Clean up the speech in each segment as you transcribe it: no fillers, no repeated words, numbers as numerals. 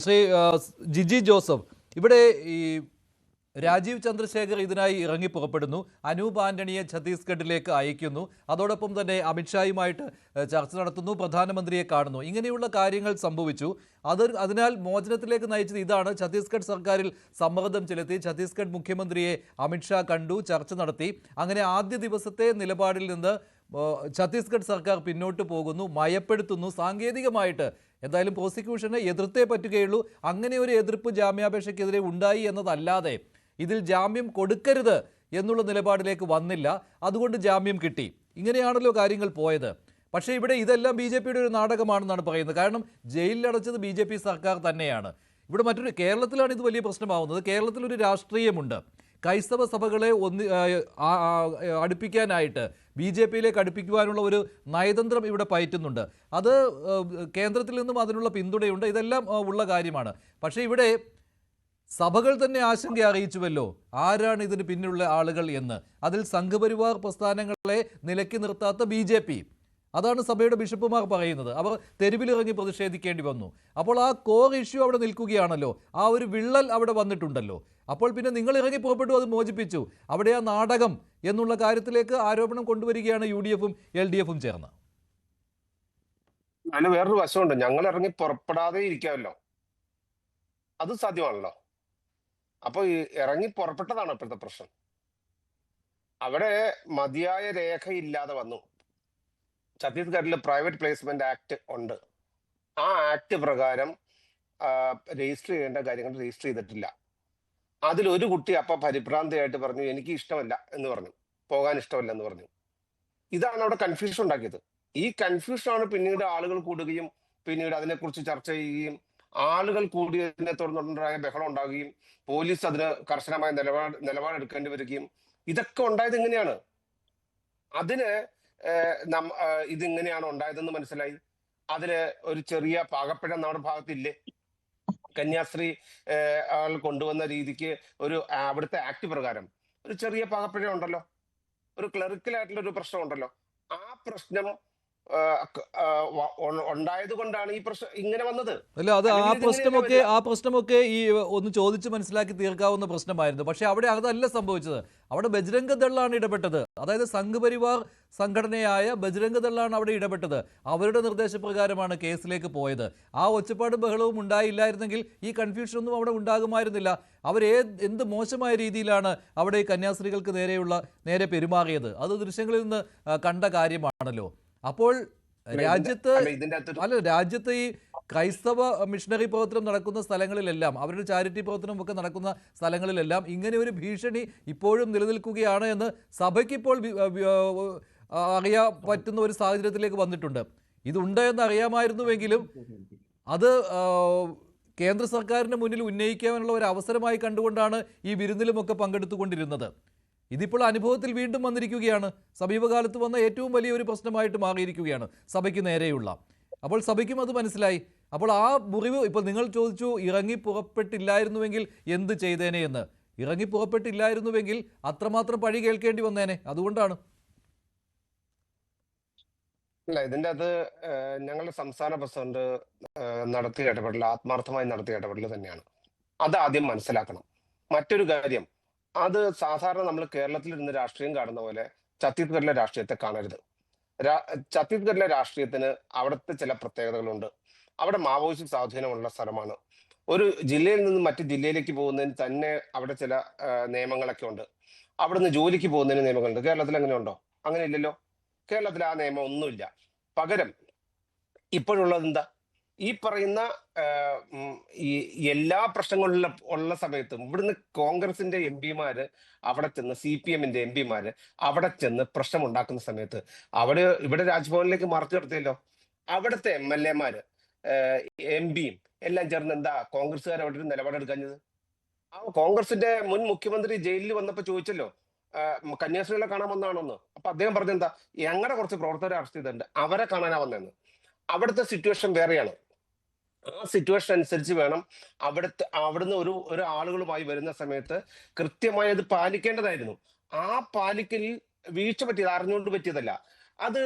Shri Jiji Joseph, ഇവിടെ ഈ രാജീവ് ചന്ദ്രശേഖർ ഇതിനായി ഇറങ്ങി പുറപ്പെടുന്നു. അനൂപ് ആന്റണിയെ ഛത്തീസ്ഗഡിലേക്ക് അയക്കുന്നു. അതോടൊപ്പം തന്നെ അമിത്ഷായുമായിട്ട് ചർച്ച നടത്തുന്നു, പ്രധാനമന്ത്രിയെ കാണുന്നു. ഇങ്ങനെയുള്ള കാര്യങ്ങൾ സംഭവിച്ചു. അതിനാൽ മോചനത്തിലേക്ക് നയിച്ചത് ഇതാണ്. ഛത്തീസ്ഗഡ് സർക്കാരിൽ സമ്മർദ്ദം ചെലുത്തി ഛത്തീസ്ഗഡ് മുഖ്യമന്ത്രിയെ അമിത്ഷാ കണ്ടു, ചർച്ച നടത്തി. അങ്ങനെ ആദ്യ ദിവസത്തെ നിലപാടിൽ നിന്ന് ഛത്തീസ്ഗഡ് സർക്കാർ പിന്നോട്ട് പോകുന്നു, മയപ്പെടുത്തുന്നു. സാങ്കേതികമായിട്ട് എന്തായാലും പ്രോസിക്യൂഷനെ എതിർത്തേ പറ്റുകയുള്ളൂ. അങ്ങനെ ഒരു എതിർപ്പ് ജാമ്യാപേക്ഷയ്ക്കെതിരെ ഉണ്ടായി എന്നതല്ലാതെ ഇതിൽ ജാമ്യം കൊടുക്കരുത് എന്നുള്ള നിലപാടിലേക്ക് വന്നില്ല. അതുകൊണ്ട് ജാമ്യം കിട്ടി. ഇങ്ങനെയാണല്ലോ കാര്യങ്ങൾ പോയത്. പക്ഷേ ഇവിടെ ഇതെല്ലാം BJP ഒരു നാടകമാണെന്നാണ് പറയുന്നത്. കാരണം ജയിലിലടച്ചത് BJP സർക്കാർ തന്നെയാണ്. ഇവിടെ കേരളത്തിലാണ് ഇത് വലിയ പ്രശ്നമാവുന്നത്. കേരളത്തിലൊരു രാഷ്ട്രീയമുണ്ട്. ക്രൈസ്തവ സഭകളെ അടുപ്പിക്കാനായിട്ട് BJPയിലേക്ക് അടുപ്പിക്കുവാനുള്ള ഒരു നയതന്ത്രം ഇവിടെ പയറ്റുന്നുണ്ട്. അത് കേന്ദ്രത്തിൽ നിന്നും അതിനുള്ള പിന്തുണയുണ്ട്. ഇതെല്ലാം ഉള്ള കാര്യമാണ്. പക്ഷേ ഇവിടെ സഭകൾ തന്നെ ആശങ്ക അറിയിച്ചുവല്ലോ ആരാണ് ഇതിന് പിന്നിലുള്ള ആളുകൾ എന്ന്. അതിൽ സംഘപരിവാർ പ്രസ്ഥാനങ്ങളെ നിലയ്ക്ക് നിർത്താത്ത BJP, അതാണ് സഭയുടെ ബിഷപ്പുമാർ പറയുന്നത്. അവർ തെരുവിലിറങ്ങി പ്രതിഷേധിക്കേണ്ടി വന്നു. അപ്പോൾ ആ കോർ ഇഷ്യൂ അവിടെ നിൽക്കുകയാണല്ലോ. ആ ഒരു വിള്ളൽ അവിടെ വന്നിട്ടുണ്ടല്ലോ. അപ്പോൾ പിന്നെ നിങ്ങൾ ഇറങ്ങി പുറപ്പെട്ടു, അത് മോചിപ്പിച്ചു. അവിടെ ആ നാടകം എന്നുള്ള കാര്യത്തിലേക്ക് ആരോപണം കൊണ്ടുവരികയാണ് UDFും LDFും ചേർന്ന്. അതിന് വേറൊരു വശമുണ്ട്. ഞങ്ങൾ ഇറങ്ങി പുറപ്പെടാതെ ഇരിക്കാമല്ലോ, അത് സാധ്യമാണല്ലോ. അപ്പൊ ഈ ഇറങ്ങി പുറപ്പെട്ടതാണ് ഇപ്പോഴത്തെ പ്രശ്നം. അവിടെ മതിയായ രേഖയില്ലാതെ വന്നു. ഛത്തീസ്ഗഡിൽ പ്രൈവറ്റ് പ്ലേസ്മെന്റ് ആക്ട് ഉണ്ട്. ആ ആക്ട് പ്രകാരം രജിസ്റ്റർ ചെയ്യേണ്ട കാര്യങ്ങൾ രജിസ്റ്റർ ചെയ്തിട്ടില്ല. അതിലൊരു കുട്ടി അപ്പൊ പരിഭ്രാന്തിയായിട്ട് പറഞ്ഞു എനിക്ക് ഇഷ്ടമല്ല എന്ന് പറഞ്ഞു, പോകാൻ ഇഷ്ടമല്ല എന്ന് പറഞ്ഞു. ഇതാണ് അവിടെ കൺഫ്യൂഷൻ ഉണ്ടാക്കിയത്. ഈ കൺഫ്യൂഷനാണ് പിന്നീട് ആളുകൾ കൂടുകയും പിന്നീട് അതിനെക്കുറിച്ച് ചർച്ച ചെയ്യുകയും ആളുകൾ കൂടിയതിനെ തുടർന്നുണ്ടായ ബഹളം ഉണ്ടാവുകയും പോലീസ് അതിന് കർശനമായ നിലപാടെടുക്കേണ്ടി വരികയും ഇതൊക്കെ ഉണ്ടായത് എങ്ങനെയാണ്? അതിന് ഇതിങ്ങനെയാണ് ഉണ്ടായതെന്ന് മനസ്സിലായി. അതിന് ഒരു ചെറിയ പാകപ്പിഴ നമ്മുടെ ഭാഗത്തില്ലേ? കന്യാസ്ത്രീ ആൾ കൊണ്ടുവന്ന രീതിക്ക് അവിടുത്തെ ആക്ട് പ്രകാരം ഒരു ചെറിയ പാകപ്പിഴ ഉണ്ടല്ലോ, ഒരു ക്ലറിക്കലായിട്ടുള്ള ഒരു പ്രശ്നം ഉണ്ടല്ലോ. ആ പ്രശ്നം ഉണ്ടായത് കൊണ്ടാണ് ഈ പ്രശ്നം ഇങ്ങനെ വന്നത്. അല്ല, അത് ആ പ്രശ്നമൊക്കെ ഈ ഒന്ന് ചോദിച്ച് മനസ്സിലാക്കി തീർക്കാവുന്ന പ്രശ്നമായിരുന്നു. പക്ഷെ അവിടെ അതല്ല സംഭവിച്ചത്. അവിടെ ബജ്രംഗ് ദളാണ് ഇടപെട്ടത്. അതായത് സംഘപരിവാർ സംഘടനയായ ബജ്രംഗ് ദളാണ് അവിടെ ഇടപെട്ടത്. അവരുടെ നിർദ്ദേശപ്രകാരമാണ് കേസിലേക്ക് പോയത്. ആ ഒച്ചപ്പാടും ബഹളവും ഉണ്ടായില്ലായിരുന്നെങ്കിൽ ഈ കൺഫ്യൂഷനൊന്നും അവിടെ ഉണ്ടാകുമായിരുന്നില്ല. എന്ത് മോശമായ രീതിയിലാണ് അവിടെ ഈ കന്യാസ്ത്രീകൾക്ക് നേരെ പെരുമാറിയത്. അത് ദൃശ്യങ്ങളിൽ നിന്ന് കണ്ട കാര്യമാണല്ലോ. അപ്പോൾ രാജ്യത്ത് ഈ ക്രൈസ്തവ മിഷണറി പ്രവർത്തനം നടക്കുന്ന സ്ഥലങ്ങളിലെല്ലാം, അവരുടെ ചാരിറ്റി പ്രവർത്തനമൊക്കെ നടക്കുന്ന സ്ഥലങ്ങളിലെല്ലാം ഇങ്ങനെ ഒരു ഭീഷണി ഇപ്പോഴും നിലനിൽക്കുകയാണ് എന്ന് സഭയ്ക്ക് ഇപ്പോൾ അറിയാൻ പറ്റുന്ന ഒരു സാഹചര്യത്തിലേക്ക് വന്നിട്ടുണ്ട്. ഇതുണ്ട് എന്ന് അറിയാമായിരുന്നുവെങ്കിലും അത് കേന്ദ്ര സർക്കാരിന് മുന്നിൽ ഉന്നയിക്കാനുള്ള ഒരു അവസരമായി കണ്ടുകൊണ്ടാണ് ഈ വിരുന്നിലുമൊക്കെ പങ്കെടുത്തുകൊണ്ടിരുന്നത്. ഇതിപ്പോൾ അനുഭവത്തിൽ വീണ്ടും വന്നിരിക്കുകയാണ്. സമീപകാലത്ത് വന്ന ഏറ്റവും വലിയൊരു പ്രശ്നമായിട്ട് മാറിയിരിക്കുകയാണ് സഭയ്ക്ക് നേരെയുള്ള. അപ്പോൾ സഭയ്ക്കും അത് മനസ്സിലായി. അപ്പോൾ ആ മുറിവ് ഇപ്പോൾ നിങ്ങൾ ചോദിച്ചു ഇറങ്ങി പുറപ്പെട്ടില്ലായിരുന്നുവെങ്കിൽ എന്ത് ചെയ്തേനെ എന്ന്. ഇറങ്ങി പുറപ്പെട്ടില്ലായിരുന്നുവെങ്കിൽ അത്രമാത്രം പഴി കേൾക്കേണ്ടി വന്നേനെ. അതുകൊണ്ടാണ്. അല്ല, ഇതിൻ്റെ അത് ഞങ്ങളുടെ സംസ്ഥാന പ്രസിഡന്റ് നടത്തിയ ഇടപെടൽ ആത്മാർത്ഥമായി നടത്തിയ ഇടപെടൽ തന്നെയാണ്. അത് ആദ്യം മനസ്സിലാക്കണം. മറ്റൊരു കാര്യം, അത് സാധാരണ നമ്മൾ കേരളത്തിൽ ഇരുന്ന് രാഷ്ട്രീയം കാണുന്ന പോലെ ഛത്തീസ്ഗഡിലെ രാഷ്ട്രീയത്തെ കാണരുത്. ഛത്തീസ്ഗഡിലെ രാഷ്ട്രീയത്തിന് അവിടുത്തെ ചില പ്രത്യേകതകളുണ്ട്. അവിടെ മാവോയിസ്റ്റ് സ്വാധീനമുള്ള സ്ഥലമാണ്. ഒരു ജില്ലയിൽ നിന്ന് മറ്റു ജില്ലയിലേക്ക് പോകുന്നതിന് തന്നെ അവിടെ ചില നിയമങ്ങളൊക്കെ ഉണ്ട്. അവിടുന്ന് ജോലിക്ക് പോകുന്നതിന് നിയമങ്ങളുണ്ട്. കേരളത്തിൽ അങ്ങനെ ഉണ്ടോ? അങ്ങനെ ഇല്ലല്ലോ. കേരളത്തിൽ ആ നിയമം ഒന്നുമില്ല. പകരം ഇപ്പോഴുള്ളത് എന്താ? ഈ പറയുന്ന ഈ എല്ലാ പ്രശ്നങ്ങളിലും ഉള്ള സമയത്തും ഇവിടുന്ന് കോൺഗ്രസിന്റെ MP-മാര് അവിടെ ചെന്ന്, CPM-ന്റെ MP-മാര് അവിടെ ചെന്ന് പ്രശ്നം ഉണ്ടാക്കുന്ന സമയത്ത് ഇവിടെ രാജ്ഭവനിലേക്ക് മാർച്ച് നടത്തിയല്ലോ. അവിടുത്തെ MLA-മാര് MP-യും എല്ലാം ചേർന്ന് എന്താ കോൺഗ്രസ്സുകാർ അവിടെ ഒരു നിലപാടെടുക്കാഞ്ഞത്? ആ കോൺഗ്രസിന്റെ മുൻ മുഖ്യമന്ത്രി ജയിലിൽ വന്നപ്പോ ചോദിച്ചല്ലോ കന്യാസ്ത്രീകളെ കാണാൻ വന്നാണോന്ന്. അപ്പൊ അദ്ദേഹം പറഞ്ഞെന്താ, ഞങ്ങളുടെ കുറച്ച് പ്രവർത്തകരെ അറസ്റ്റ് ചെയ്തിട്ടുണ്ട്, അവരെ കാണാനാ വന്നതെന്ന്. അവിടുത്തെ സിറ്റുവേഷൻ വേറെയാണ്. ആ സിറ്റുവേഷൻ അനുസരിച്ച് വേണം അവിടുന്ന് ഒരു ആളുകളുമായി വരുന്ന സമയത്ത് കൃത്യമായി അത് പാലിക്കേണ്ടതായിരുന്നു. ആ പാലിക്കലിൽ വീഴ്ച പറ്റിയത് അറിഞ്ഞുകൊണ്ട് പറ്റിയതല്ല. അത്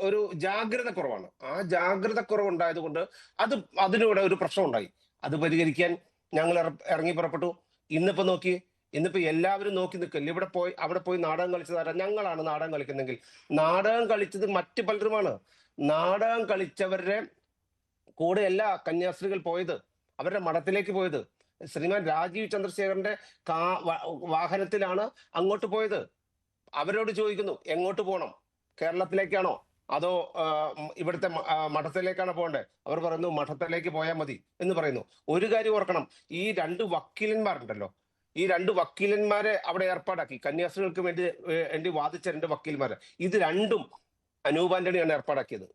ഒരു ജാഗ്രത കുറവാണ്. ആ ജാഗ്രത കുറവുണ്ടായത് കൊണ്ട് അതിലൂടെ ഒരു പ്രശ്നം ഉണ്ടായി. അത് പരിഹരിക്കാൻ ഞങ്ങൾ ഇറങ്ങി പുറപ്പെട്ടു. ഇന്നിപ്പോ നോക്കി, ഇന്നിപ്പോ എല്ലാവരും നോക്കി നിൽക്കില്ല. അവിടെ പോയി നാടകം കളിച്ചതാരാ? ഞങ്ങളാണ് നാടകം കളിക്കുന്നെങ്കിൽ. നാടകം കളിച്ചത് മറ്റു പലരുമാണ്. നാടകം കളിച്ചവരുടെ കൂടെയല്ല കന്യാസ്ത്രീകൾ പോയത്, അവരുടെ മഠത്തിലേക്ക് പോയത്. ശ്രീമാൻ രാജീവ് ചന്ദ്രശേഖരന്റെ വാഹനത്തിലാണ് അങ്ങോട്ട് പോയത്. അവരോട് ചോദിക്കുന്നു, എങ്ങോട്ട് പോകണം? കേരളത്തിലേക്കാണോ അതോ ഇവിടുത്തെ മഠത്തിലേക്കാണോ പോകേണ്ടത്? അവർ പറയുന്നു മഠത്തിലേക്ക് പോയാൽ മതി എന്ന് പറയുന്നു. ഒരു കാര്യം ഓർക്കണം, ഈ 2 വക്കീലന്മാരുണ്ടല്ലോ, ഈ 2 വക്കീലന്മാരെ അവിടെ ഏർപ്പാടാക്കി. കന്യാസ്ത്രീകൾക്ക് വേണ്ടി വാദിച്ച 2 വക്കീലന്മാരെ, ഇത് രണ്ടും അനൂപ് ആന്റണിയാണ് ഏർപ്പാടാക്കിയത്.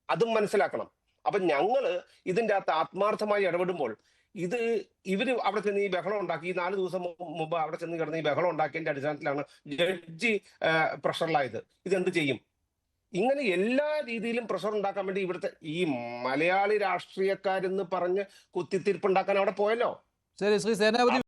അതും മനസ്സിലാക്കണം. അപ്പൊ ഞങ്ങള് ഇതിന്റെ അകത്ത് ആത്മാർത്ഥമായി ഇടപെടുമ്പോൾ ഇവര് അവിടെ ചെന്ന് ഈ ബഹളം ഉണ്ടാക്കി. ഈ 4 ദിവസം മുമ്പ് അവിടെ ചെന്ന് കിടന്ന് ഈ ബഹളം ഉണ്ടാക്കിയതിന്റെ അടിസ്ഥാനത്തിലാണ് ജഡ്ജി പ്രഷറിലായത്. ഇതെന്ത് ചെയ്യും? ഇങ്ങനെ എല്ലാ രീതിയിലും പ്രഷർ ഉണ്ടാക്കാൻ വേണ്ടി ഇവിടുത്തെ ഈ മലയാളി രാഷ്ട്രീയക്കാരെന്ന് പറഞ്ഞ് കുത്തിത്തിരിപ്പുണ്ടാക്കാൻ അവിടെ പോയല്ലോ. ശരി, ശ്രീ സേനാപതി.